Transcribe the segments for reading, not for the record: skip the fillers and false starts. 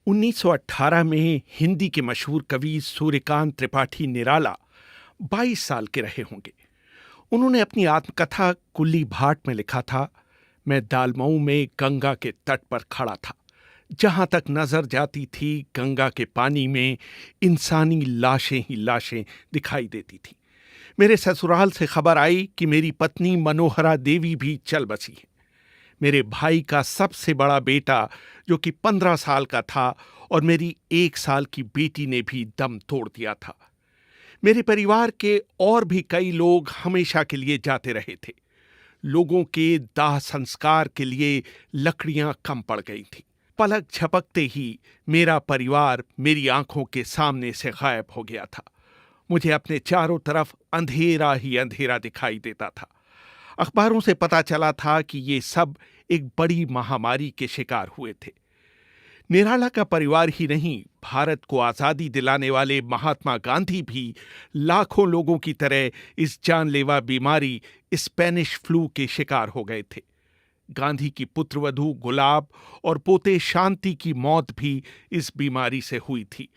1918 में हिंदी के मशहूर कवि सूर्यकांत त्रिपाठी निराला 22 साल के रहे होंगे। उन्होंने अपनी आत्मकथा कुल्ली भाट में लिखा था, मैं दालमऊ में गंगा के तट पर खड़ा था। जहां तक नजर जाती थी गंगा के पानी में इंसानी लाशें ही लाशें दिखाई देती थी। मेरे ससुराल से खबर आई कि मेरी पत्नी मनोहरा देवी भी चल बसी है। मेरे भाई का सबसे बड़ा बेटा जो कि 15 साल का था और मेरी 1 साल की बेटी ने भी दम तोड़ दिया था। मेरे परिवार के और भी कई लोग हमेशा के लिए जाते रहे थे। लोगों के दाह संस्कार के लिए लकड़ियां कम पड़ गई थी। पलक झपकते ही मेरा परिवार मेरी आंखों के सामने से गायब हो गया था। मुझे अपने चारों तरफ अंधेरा ही अंधेरा दिखाई देता था। अखबारों से पता चला था कि ये सब एक बड़ी महामारी के शिकार हुए थे। निराला का परिवार ही नहीं, भारत को आजादी दिलाने वाले महात्मा गांधी भी लाखों लोगों की तरह इस जानलेवा बीमारी स्पेनिश फ्लू के शिकार हो गए थे। गांधी की पुत्रवधू गुलाब और पोते शांति की मौत भी इस बीमारी से हुई थी।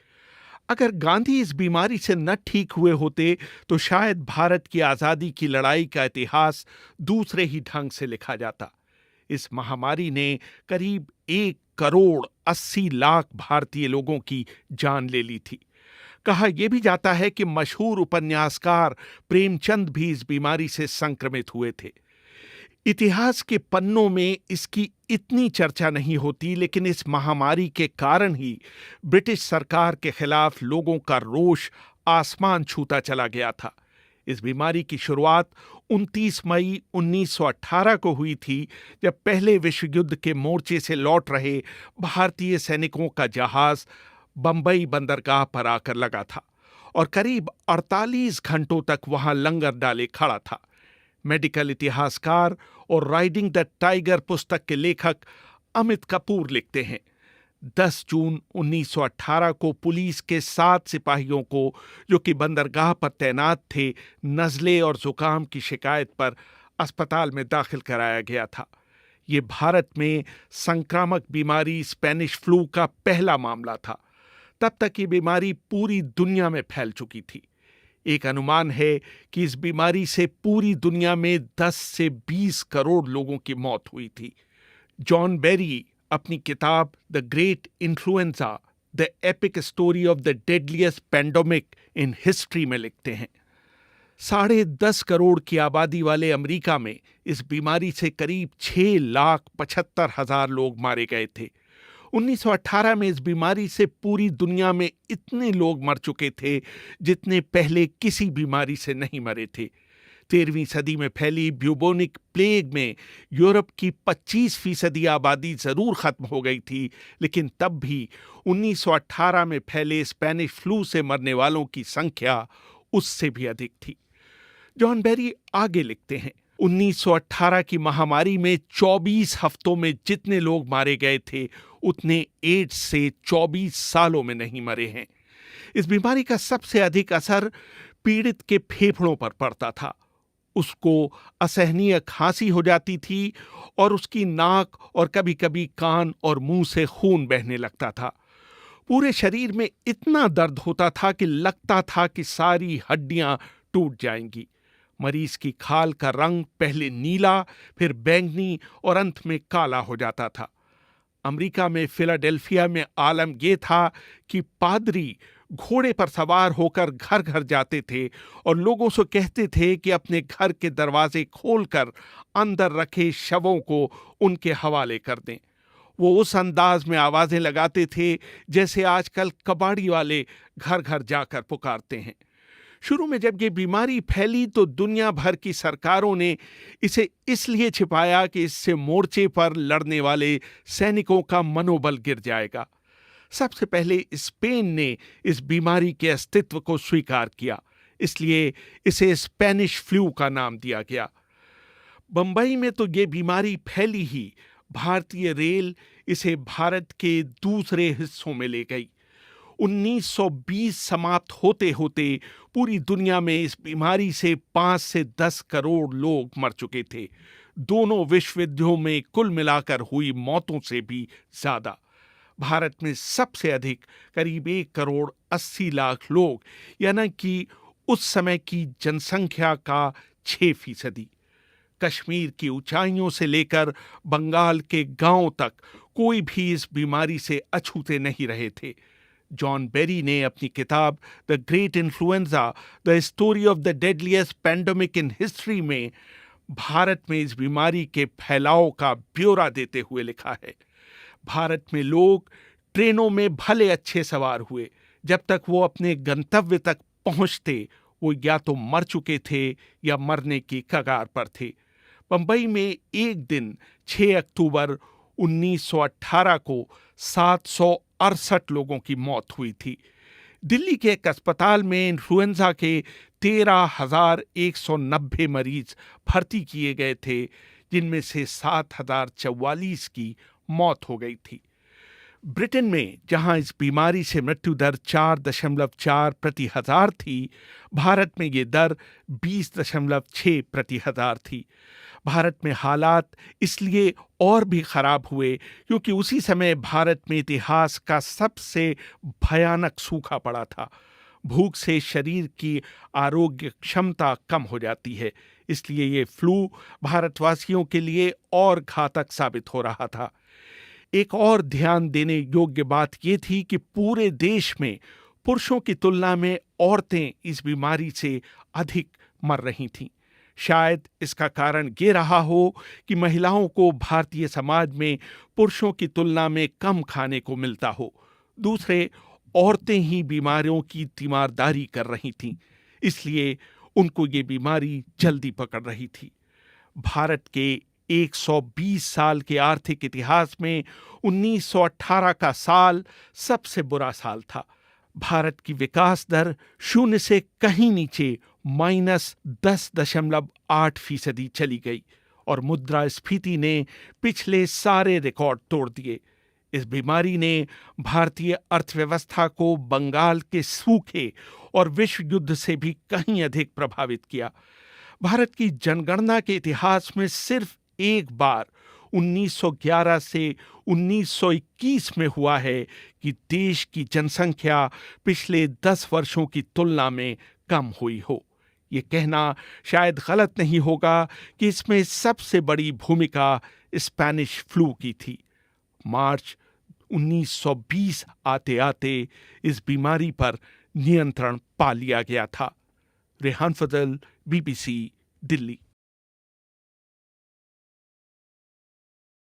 अगर गांधी इस बीमारी से न ठीक हुए होते तो शायद भारत की आजादी की लड़ाई का इतिहास दूसरे ही ढंग से लिखा जाता। इस महामारी ने करीब 1 करोड़ 80 लाख भारतीय लोगों की जान ले ली थी। कहा यह भी जाता है कि मशहूर उपन्यासकार प्रेमचंद भी इस बीमारी से संक्रमित हुए थे। इतिहास के पन्नों में इसकी इतनी चर्चा नहीं होती, लेकिन इस महामारी के कारण ही ब्रिटिश सरकार के खिलाफ लोगों का रोष आसमान छूता चला गया था। इस बीमारी की शुरुआत 29 मई 1918 को हुई थी, जब पहले विश्व युद्ध के मोर्चे से लौट रहे भारतीय सैनिकों का जहाज बंबई बंदरगाह पर आकर लगा था और करीब 48 घंटों तक वहां लंगर डाले खड़ा था। मेडिकल इतिहासकार और राइडिंग द टाइगर पुस्तक के लेखक अमित कपूर लिखते हैं, 10 जून 1918 को पुलिस के 7 सिपाहियों को जो कि बंदरगाह पर तैनात थे, नज़ले और जुकाम की शिकायत पर अस्पताल में दाखिल कराया गया था। ये भारत में संक्रामक बीमारी स्पेनिश फ्लू का पहला मामला था। तब तक ये बीमारी पूरी दुनिया में फैल चुकी थी। एक अनुमान है कि इस बीमारी से पूरी दुनिया में 10 से 20 करोड़ लोगों की मौत हुई थी। जॉन बेरी अपनी किताब the great influenza the epic story of the deadliest pandemic in history में लिखते हैं, 10.5 करोड़ की आबादी वाले अमेरिका में इस बीमारी से करीब 6,75,000 लोग मारे गए थे। 1918 में इस बीमारी से पूरी दुनिया में इतने लोग मर चुके थे जितने पहले किसी बीमारी से नहीं मरे थे। 13वीं सदी में फैली ब्यूबोनिक प्लेग में यूरोप की 25% आबादी जरूर खत्म हो गई थी, लेकिन तब भी 1918 में फैले स्पेनिश फ्लू से मरने वालों की संख्या उससे भी अधिक थी। जॉन बेरी आगे लिखते हैं, 1918 की महामारी में 24 हफ्तों में जितने लोग मारे गए थे उतने एड्स से 24 सालों में नहीं मरे हैं। इस बीमारी का सबसे अधिक असर पीड़ित के फेफड़ों पर पड़ता था। उसको असहनीय खांसी हो जाती थी और उसकी नाक और कभी-कभी कान और मुंह से खून बहने लगता था। पूरे शरीर में इतना दर्द होता था कि लगता था कि सारी हड्डियां टूट जाएंगी। मरीज की खाल का रंग पहले नीला, फिर बैंगनी और अंत में काला हो जाता था। अमेरिका में फिलाडेल्फिया में आलम यह था कि पादरी घोड़े पर सवार होकर घर घर जाते थे और लोगों से कहते थे कि अपने घर के दरवाजे खोलकर अंदर रखे शवों को उनके हवाले कर दें। वो उस अंदाज में आवाजें लगाते थे जैसे आजकल कबाड़ी वाले घर घर जाकर पुकारते हैं। शुरू में जब ये बीमारी फैली तो दुनिया भर की सरकारों ने इसे इसलिए छिपाया कि इससे मोर्चे पर लड़ने वाले सैनिकों का मनोबल गिर जाएगा। सबसे पहले स्पेन ने इस बीमारी के अस्तित्व को स्वीकार किया, इसलिए इसे स्पेनिश फ्लू का नाम दिया गया। बंबई में तो ये बीमारी फैली ही भारतीय रेल इसे भारत के दूसरे हिस्सों में ले गई। 1920 समाप्त होते होते पूरी दुनिया में इस बीमारी से 5 से 10 करोड़ लोग मर चुके थे। दोनों विश्व युद्धों में कुल मिलाकर हुई मौतों से भी ज्यादा। भारत में सबसे अधिक करीब 1,80,00,000 लोग, यानी कि उस समय की जनसंख्या का 6%। कश्मीर की ऊंचाइयों से लेकर बंगाल के गांवों तक कोई भी इस बीमारी से अछूते नहीं रहे थे। जॉन बेरी ने अपनी किताब the great influenza, the story of the deadliest pandemic in history में भारत में इस बीमारी के फैलाव का ब्यौरा देते हुए लिखा है, भारत में लोग ट्रेनों में भले अच्छे सवार हुए, जब तक वो अपने गंतव्य तक पहुंचते वो या तो मर चुके थे या मरने की कगार पर थे। बंबई में एक दिन 6 अक्टूबर 1918 को 768 लोगों की मौत हुई थी। दिल्ली के एक अस्पताल में इन्फ्लुएंजा के 13,190 मरीज भर्ती किए गए थे, जिनमें से 7,044 की मौत हो गई थी। ब्रिटेन में जहां इस बीमारी से मृत्यु दर 4.4 प्रति हजार थी, भारत में ये दर 20.6 प्रति हजार थी। भारत में हालात इसलिए और भी खराब हुए क्योंकि उसी समय भारत में इतिहास का सबसे भयानक सूखा पड़ा था। भूख से शरीर की आरोग्य क्षमता कम हो जाती है, इसलिए ये फ्लू भारतवासियों के लिए और घातक साबित हो रहा था। एक और ध्यान देने योग्य बात ये थी कि पूरे देश में पुरुषों की तुलना में औरतें इस बीमारी से अधिक मर रही थीं। शायद इसका कारण ये रहा हो कि महिलाओं को भारतीय समाज में पुरुषों की तुलना में कम खाने को मिलता हो। दूसरे, औरतें ही बीमारियों की तीमारदारी कर रही थीं, इसलिए उनको ये बीमारी जल्दी पकड़ रही थी। भारत के 120 साल के आर्थिक इतिहास में 1918 का साल सबसे बुरा साल था। भारत की विकास दर 0 से कहीं नीचे -10.8% चली गई और मुद्रास्फीति ने पिछले सारे रिकॉर्ड तोड़ दिए। इस बीमारी ने भारतीय अर्थव्यवस्था को बंगाल के सूखे और विश्व युद्ध से भी कहीं अधिक प्रभावित किया। भारत की जनगणना के इतिहास में सिर्फ एक बार 1911 से 1921 में हुआ है कि देश की जनसंख्या पिछले 10 वर्षों की तुलना में कम हुई हो। ये कहना शायद गलत नहीं होगा कि इसमें सबसे बड़ी भूमिका स्पेनिश फ्लू की थी। मार्च 1920 आते आते इस बीमारी पर नियंत्रण पा लिया गया था। रेहान फजल, BBC, दिल्ली।